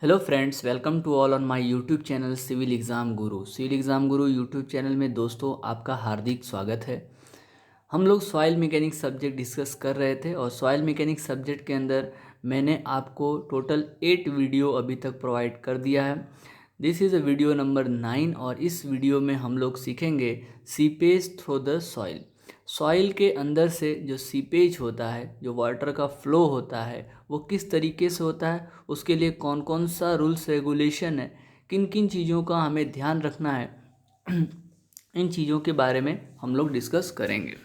Hello friends, welcome to all on my YouTube channel Civil Exam Guru. Civil Exam Guru YouTube channel में दोस्तों आपका हार्दिक स्वागत है। हम लोग सॉइल मैकेनिक्स सब्जेक्ट डिस्कस कर रहे थे और सॉइल मैकेनिक्स सब्जेक्ट के अंदर मैंने आपको टोटल 8 वीडियो अभी तक प्रोवाइड कर दिया है। This is a video number 9 और इस वीडियो में हम लोग सीखेंगे seepage through the soil. Soil के अंदर से जो सीपेज होता है, जो वाटर का फ्लो होता है, वो किस तरीके से होता है, उसके लिए कौन कौन सा रूल्स रेगुलेशन है, किन किन चीज़ों का हमें ध्यान रखना है, इन चीज़ों के बारे में हम लोग डिस्कस करेंगे।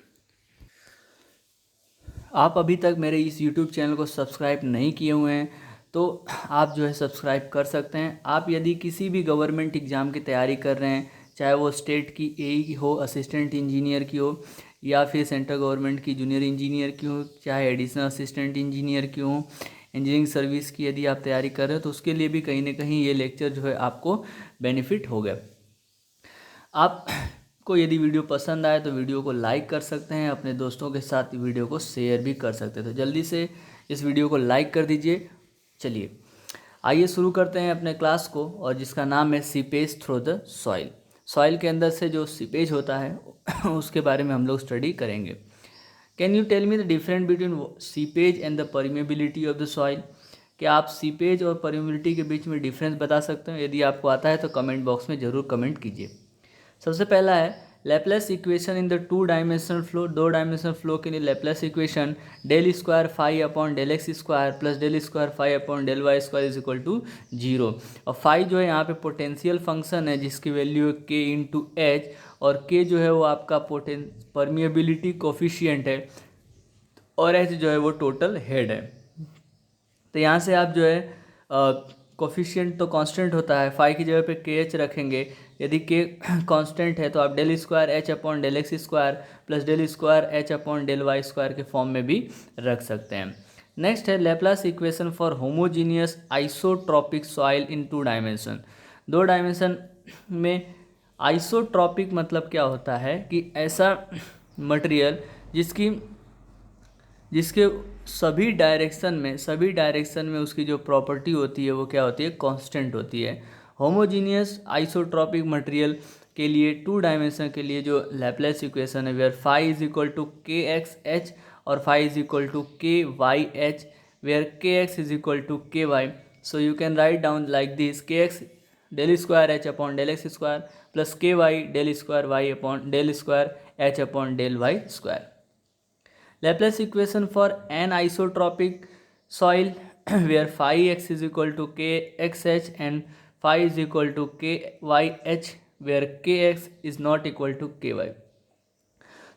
आप अभी तक मेरे इस यूट्यूब चैनल को सब्सक्राइब नहीं किए हुए हैं तो आप जो है सब्सक्राइब कर सकते हैं। आप यदि किसी भी गवर्नमेंट एग्ज़ाम की तैयारी कर रहे हैं, चाहे वो स्टेट की एई की हो, असिस्टेंट इंजीनियर की हो, या फिर सेंट्रल गवर्नमेंट की जूनियर इंजीनियर की हो, चाहे एडिशनल असिस्टेंट इंजीनियर की हो, इंजीनियरिंग सर्विस की यदि आप तैयारी कर रहे हो तो उसके लिए भी कहीं ना कहीं ये लेक्चर जो है आपको बेनिफिट होगा। आप को यदि वीडियो पसंद आए तो वीडियो को लाइक कर सकते हैं, अपने दोस्तों के साथ वीडियो को शेयर भी कर सकते हैं। तो जल्दी से इस वीडियो को लाइक कर दीजिए। चलिए आइए शुरू करते हैं अपने क्लास को, और जिसका नाम है seepage through the soil. Soil के अंदर से जो सीपेज होता है उसके बारे में हम लोग स्टडी करेंगे। Can you tell me the difference between seepage and the permeability of the soil? क्या आप सीपेज और परमेबिलिटी के बीच में डिफरेंस बता सकते हो? यदि आपको आता है तो कमेंट बॉक्स में ज़रूर कमेंट कीजिए। सबसे पहला है Laplace equation in the two dimensional flow. दो डायमेंशनल फ्लो के लिए Laplace equation del square phi upon del x square plus del square phi upon del Y square is equal to 0। और फाई जो है यहाँ पे पोटेंशियल फंक्शन है जिसकी वैल्यू है के इंटू एच, और के जो है वो आपका परमिएबिलिटी कोफिशियंट है, और एच जो है वो टोटल हेड है। तो यहाँ से आप जो है कोफिशिएंट तो कांस्टेंट होता है, फाई की जगह पे के एच रखेंगे। यदि के कांस्टेंट है तो आप del square H upon del x square plus del square H upon del Y square के फॉर्म में भी रख सकते हैं। नेक्स्ट है Laplace equation for homogeneous isotropic soil in two dimension. दो डायमेंशन में आइसोट्रॉपिक मतलब क्या होता है कि ऐसा मटेरियल जिसकी जिसके सभी डायरेक्शन में उसकी जो प्रॉपर्टी होती है वो क्या होती है, कांस्टेंट होती है। होमोजीनियस आइसोट्रॉपिक मटेरियल के लिए टू डायमेंशन के लिए जो लैपलेस इक्वेशन है, where phi is equal to K X H और phi is equal to K Y H, where K X is equal to K Y. So you can write down like this: K X del square H upon del x square plus K Y del square Y upon del square H upon del Y square. Laplace equation for anisotropic soil where phi x is equal to kxh and phi is equal to kyh where kx is not equal to ky.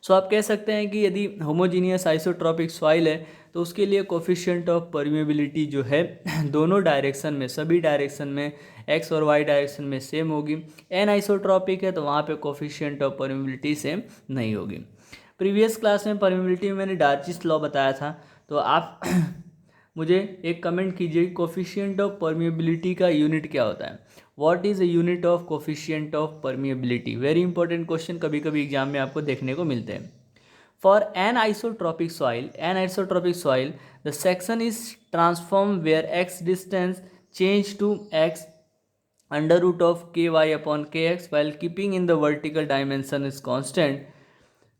सो आप कह सकते हैं कि यदि homogeneous isotropic soil है तो उसके लिए कोफिशिएंट ऑफ परमेबिलिटी जो है दोनों डायरेक्शन में, सभी डायरेक्शन में, एक्स और वाई डायरेक्शन में सेम होगी। एन आइसोट्रॉपिक है तो वहाँ पे कोफिशिएंट ऑफ परमेबिलिटी सेम नहीं होगी। प्रीवियस क्लास में परमेबिलिटी में मैंने डार्चिस लॉ बताया था, तो आप मुझे एक कमेंट कीजिए कोफिशिएंट ऑफ परमेबिलिटी का यूनिट क्या होता है। What is a unit of coefficient of permeability? Very important question, कभी कभी एग्जाम में आपको देखने को मिलते हैं। For an isotropic soil the section is transform where x distance change to x under root of k y upon k x while keeping in the vertical dimension is constant.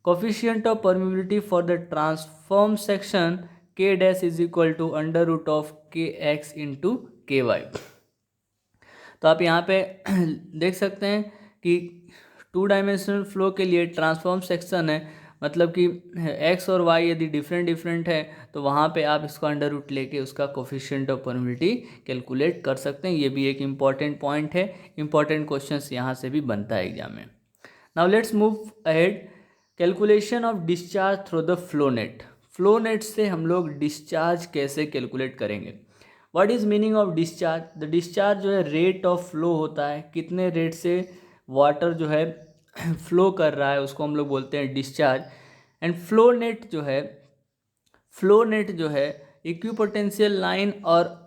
Coefficient of permeability for the transform section के dash is equal to under root of k x into k y. तो आप यहाँ पे देख सकते हैं कि to dimensional flow के लिए ट्रांसफॉर्म सेक्शन है, मतलब कि एक्स और वाई यदि डिफरेंट है तो वहाँ पे आप इसको अंडर रूट लेके उसका कोफिशिएंट ऑफ परमेबिलिटी कैलकुलेट कर सकते हैं। ये भी एक इम्पॉर्टेंट पॉइंट है, इम्पॉर्टेंट क्वेश्चन यहाँ से भी बनता है एग्जाम में। Now let's move ahead. Calculation of discharge through the flow net. Flow net से हम लोग डिस्चार्ज कैसे कैलकुलेट करेंगे? What is meaning of discharge? The discharge जो है रेट ऑफ फ्लो होता है, कितने रेट से वाटर जो है फ्लो कर रहा है उसको हम लोग बोलते हैं डिस्चार्ज। एंड फ्लो नेट जो है इक्विपोटेंशियल लाइन और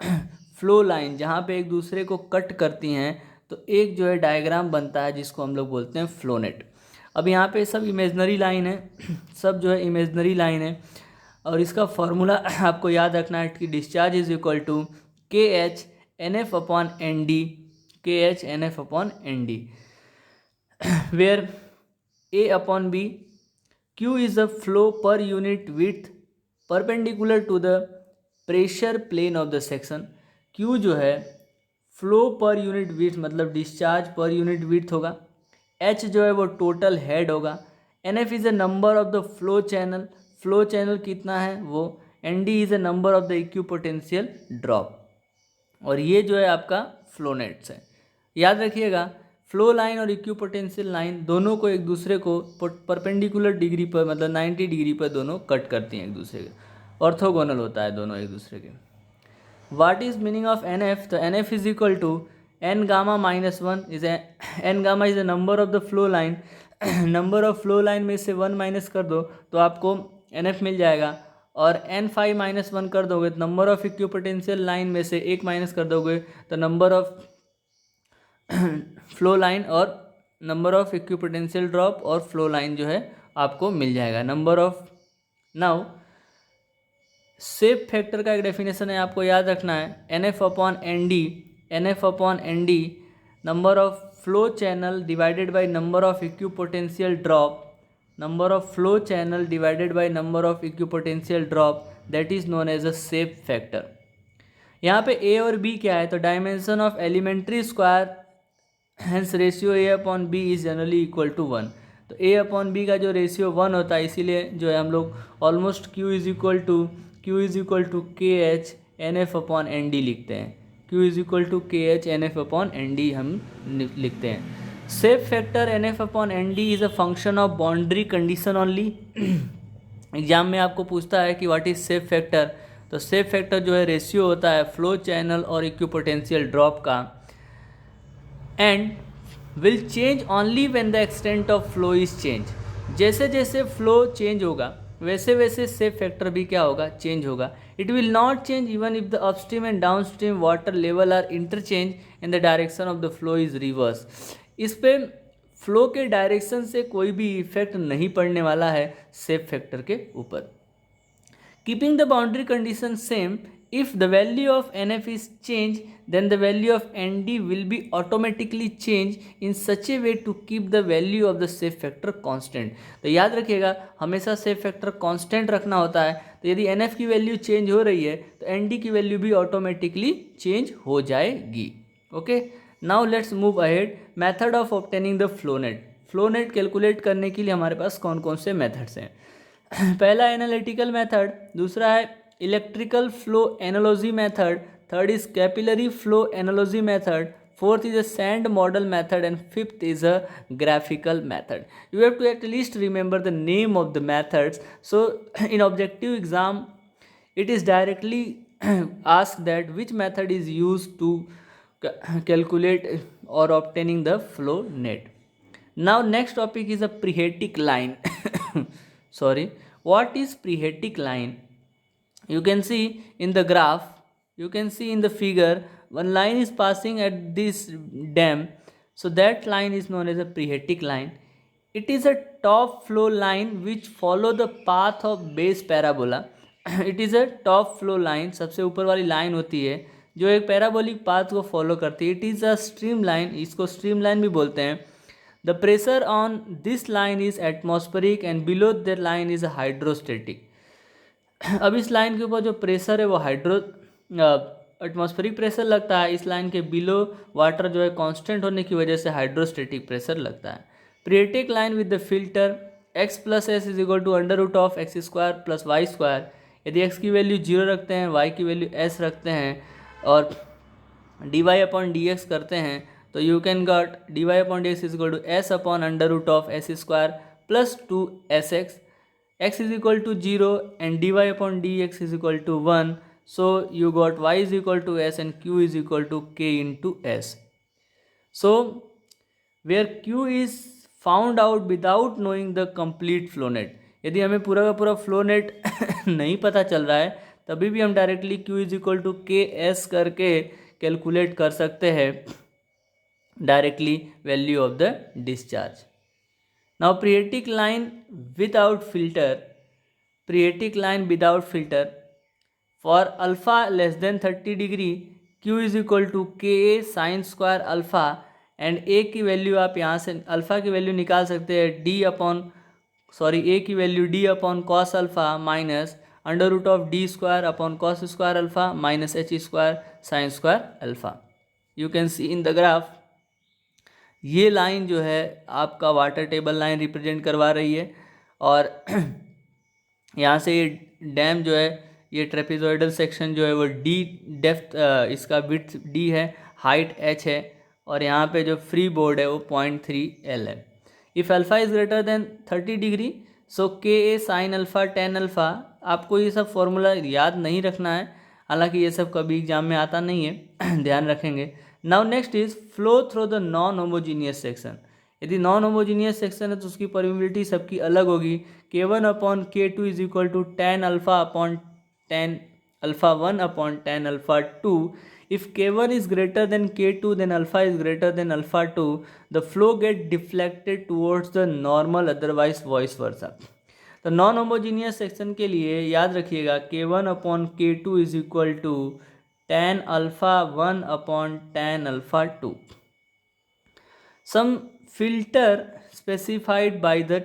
फ्लो लाइन जहाँ पे एक दूसरे को कट करती हैं तो एक जो है डायग्राम बनता है जिसको हम लोग बोलते हैं फ्लो नेट। अब यहाँ पे सब इमेजनरी लाइन है सब जो है इमेजनरी लाइन है, और इसका फॉर्मूला आपको याद रखना है कि डिस्चार्ज इज इक्वल टू के H NF upon ND, KH NF upon ND, where A upon B, Q is the flow per unit width perpendicular to the pressure plane of the section. Q जो है flow per unit width मतलब discharge per unit width होगा. H जो है वो total head होगा. NF is a number of the flow channel. Flow channel कितना है वो. ND is a number of the equipotential drop. और ये जो है आपका फ्लो नेट्स है. याद रखिएगा फ्लो लाइन और इक्विपोटेंशियल लाइन दोनों को एक दूसरे को परपेंडिकुलर डिग्री पर मतलब 90 डिग्री पर दोनों कट करती हैं एक दूसरे के. ऑर्थोगोनल होता है दोनों एक दूसरे के. What is meaning of NF? तो NF is equal to N gamma minus 1 is N gamma is the number of the flow line. Number of flow line में से 1 माइनस कर दो तो आपको NF मिल जाएगा. और N5 माइनस 1 कर दोगे तो नंबर ऑफ इक्विपोटेंशियल लाइन में से 1 माइनस कर दोगे तो नंबर ऑफ फ्लो लाइन और नंबर ऑफ इक्विपोटेंशियल ड्रॉप और फ्लो लाइन जो है आपको मिल जाएगा. Number of now shape factor का एक डेफिनेशन है आपको याद रखना है. NF upon ND, NF upon ND number of flow channel divided by number of equipotential drop. Number of flow channel divided by number of equipotential drop that is known as a shape factor. यहाँ पे A और B क्या है तो dimension of elementary square hence ratio A upon B is generally equal to 1. तो A upon B का जो ratio 1 होता है इसीलिए जो है हम लोग almost Q is equal to KH NF upon ND लिखते हैं. Q is equal to KH NF upon ND हम लिखते हैं. Shape factor NF upon ND is a function of boundary condition only. Exam में आपको पूछता है कि व्हाट इज सेप फैक्टर. तो सेप फैक्टर जो है रेशियो होता है फ्लो चैनल और इक्विपोटेंशियल ड्रॉप का and will change only when the extent of flow is change. जैसे जैसे फ्लो चेंज होगा वैसे वैसे सेप फैक्टर भी क्या होगा चेंज होगा. It will not change even if the upstream and downstream water level are interchange and the direction of the flow is reverse. इस पे फ्लो के डायरेक्शन से कोई भी इफेक्ट नहीं पड़ने वाला है सेप फैक्टर के ऊपर. Keeping the boundary condition same, if the value of NF is changed then the value of ND will be automatically changed in such a way to keep the value of the shape factor constant. तो याद रखिएगा हमेशा shape factor constant रखना होता है. तो यदि NF की वैल्यू चेंज हो रही है तो ND की वैल्यू भी ऑटोमेटिकली चेंज हो जाएगी. Okay now let's move ahead. Method of obtaining the flow net. Flow net calculate करने के लिए हमारे पास कौन कौन से मेथड्स हैं. पहला एनालिटिकल मेथड, दूसरा है electrical flow analogy method, third is capillary flow analogy method, fourth is a sand model method and fifth is a graphical method. You have to at least remember the name of the methods. So in objective exam it is directly asked that which method is used to calculate or obtaining the flow net. Now next topic is a phreatic line. Sorry, what is phreatic line? You can see in the graph, you can see in the figure, one line is passing at this dam, so that line is known as a phreatic line. It is a top flow line which follow the path of base parabola. It is a top flow line, सबसे ऊपर वाली line होती है जो एक parabolic path को follow करती है. It is a stream line, इसको स्ट्रीम लाइन भी बोलते हैं. The pressure on this line is atmospheric and below the line is hydrostatic. अब इस लाइन के ऊपर जो प्रेशर है वो एटमॉस्फेरिक प्रेशर लगता है. इस लाइन के बिलो वाटर जो है कांस्टेंट होने की वजह से हाइड्रोस्टेटिक प्रेशर लगता है. phreatic line with the filter x plus s is equal to under root of x square plus y square. यदि x की वैल्यू 0 रखते हैं, y की वैल्यू s रखते हैं और dy अपॉन dx करते हैं तो you can got dy upon dx is equal to s upon under root of s square plus 2sx. x is equal to 0 and dy upon dx is equal to 1. So you got y is equal to s and q is equal to k into s. So where q is found out without knowing the complete flow net. यदि हमें पूरा का पूरा flow net नहीं पता चल रहा है तभी भी हम directly q is equal to k s करके कैलकुलेट कर सकते हैं directly value of the discharge. Now phreatic line without filter, phreatic line without filter for alpha less than 30 degree Q is equal to k a sine square alpha and a की value आप यहाँ से alpha की value निकाल सकते हैं a की value d upon cos alpha minus under root of d square upon cos square alpha minus h square sine square alpha. You can see in the graph, ये line जो है आपका water table line represent करवा रही है और यहाँ से ये डैम जो है, ये ट्रेपेजॉइडल सेक्शन जो है वो डी डेप्थ, इसका विड्थ डी है, हाइट एच है और यहाँ पे जो फ्री बोर्ड है वो 0.3 L है। If alpha is greater than 30 degree so के a sine alpha tan alpha. आपको ये सब फॉर्मूला याद नहीं रखना है, हालांकि ये सब कभी एग्जाम में आता नहीं है, ध्यान रखेंगे। Now next is flow through the non homogeneous section. यदि नॉन होमोजीनियस सेक्शन है तो उसकी परमिबिलिटी सबकी अलग होगी। K1 upon K2 is equal to ten alpha upon ten alpha one upon ten alpha two. If K1 is greater than K2 then alpha is greater than alpha 2, the flow get deflected towards the normal, otherwise vice versa। तो non homogeneous section के लिए याद रखिएगा K1 upon K2 is equal to ten alpha one upon ten alpha two. Some filter specified by the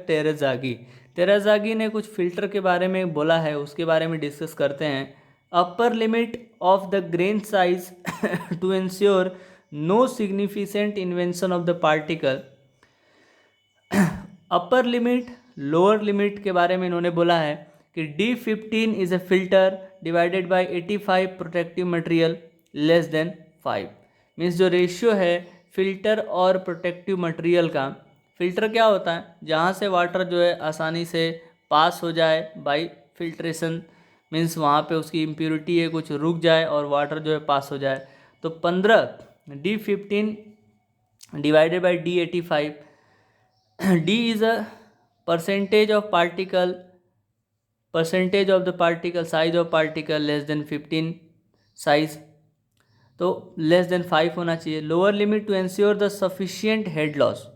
Terzaghi ने कुछ filter के बारे में बोला है, उसके बारे में डिस्कस करते हैं। Upper limit of the grain size to ensure no significant invention of the particle. Upper limit lower limit के बारे में इन्होंने बोला है कि D15 is a filter divided by 85 protective material less than 5। Means जो रेशियो है फिल्टर और प्रोटेक्टिव मटेरियल का, फिल्टर क्या होता है, जहाँ से वाटर जो है आसानी से पास हो जाए बाय फिल्ट्रेशन, मीन्स वहाँ पे उसकी इम्प्योरिटी है कुछ रुक जाए और वाटर जो है पास हो जाए। तो 15 D15 divided by D85, D is a percentage of the particle size of particle less than 15 size, तो लेस देन 5 होना चाहिए। Lower limit to ensure the sufficient head loss.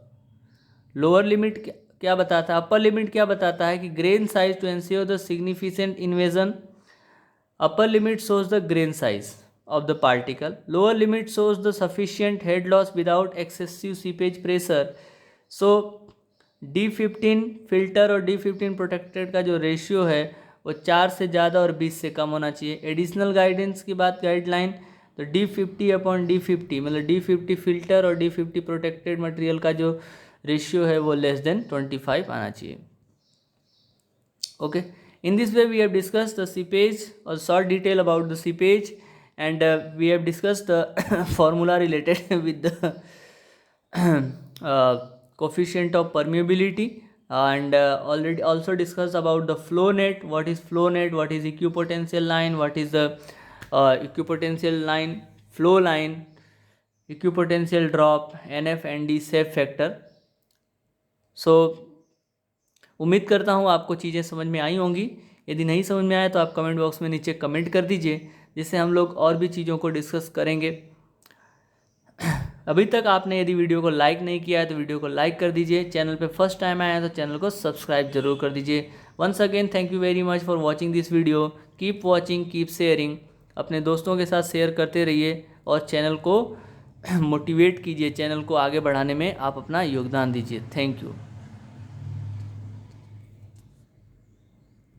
Lower limit क्या बताता है, अपर लिमिट क्या बताता है कि grain size to ensure the significant invasion. Upper limit shows the grain size of the particle, lower limit shows the sufficient head loss without excessive seepage pressure। so D15 filter और D15 protected का जो ratio है वो 4 से ज़्यादा और 20 से कम होना चाहिए। एडिशनल गाइडेंस की बात, गाइडलाइन, तो D50 अपॉन D50 मतलब D50 फिल्टर और D50 प्रोटेक्टेड मटेरियल का जो रेशियो है वो लेस देन 25 आना चाहिए। Okay, in this way we have discussed the seepage or short detail about the seepage, and we have discussed the formula related with the coefficient of permeability, and already also discussed about the flow net, what is flow net, what is equipotential line, what is the equipotential line, flow line, equipotential drop, NF and D shape factor। so उम्मीद करता हूँ आपको चीज़ें समझ में आई होंगी। यदि नहीं समझ में आया तो आप कमेंट बॉक्स में नीचे कमेंट कर दीजिए, जिससे हम लोग और भी चीज़ों को डिस्कस करेंगे। अभी तक आपने यदि वीडियो को लाइक नहीं किया है तो वीडियो को लाइक कर दीजिए। चैनल पे फर्स्ट टाइम आया है तो चैनल को सब्सक्राइब जरूर कर दीजिए। Once again thank you very much for watching this video. Keep watching, keep sharing, अपने दोस्तों के साथ शेयर करते रहिए और चैनल को मोटिवेट कीजिए, चैनल को आगे बढ़ाने में आप अपना योगदान दीजिए। Thank you.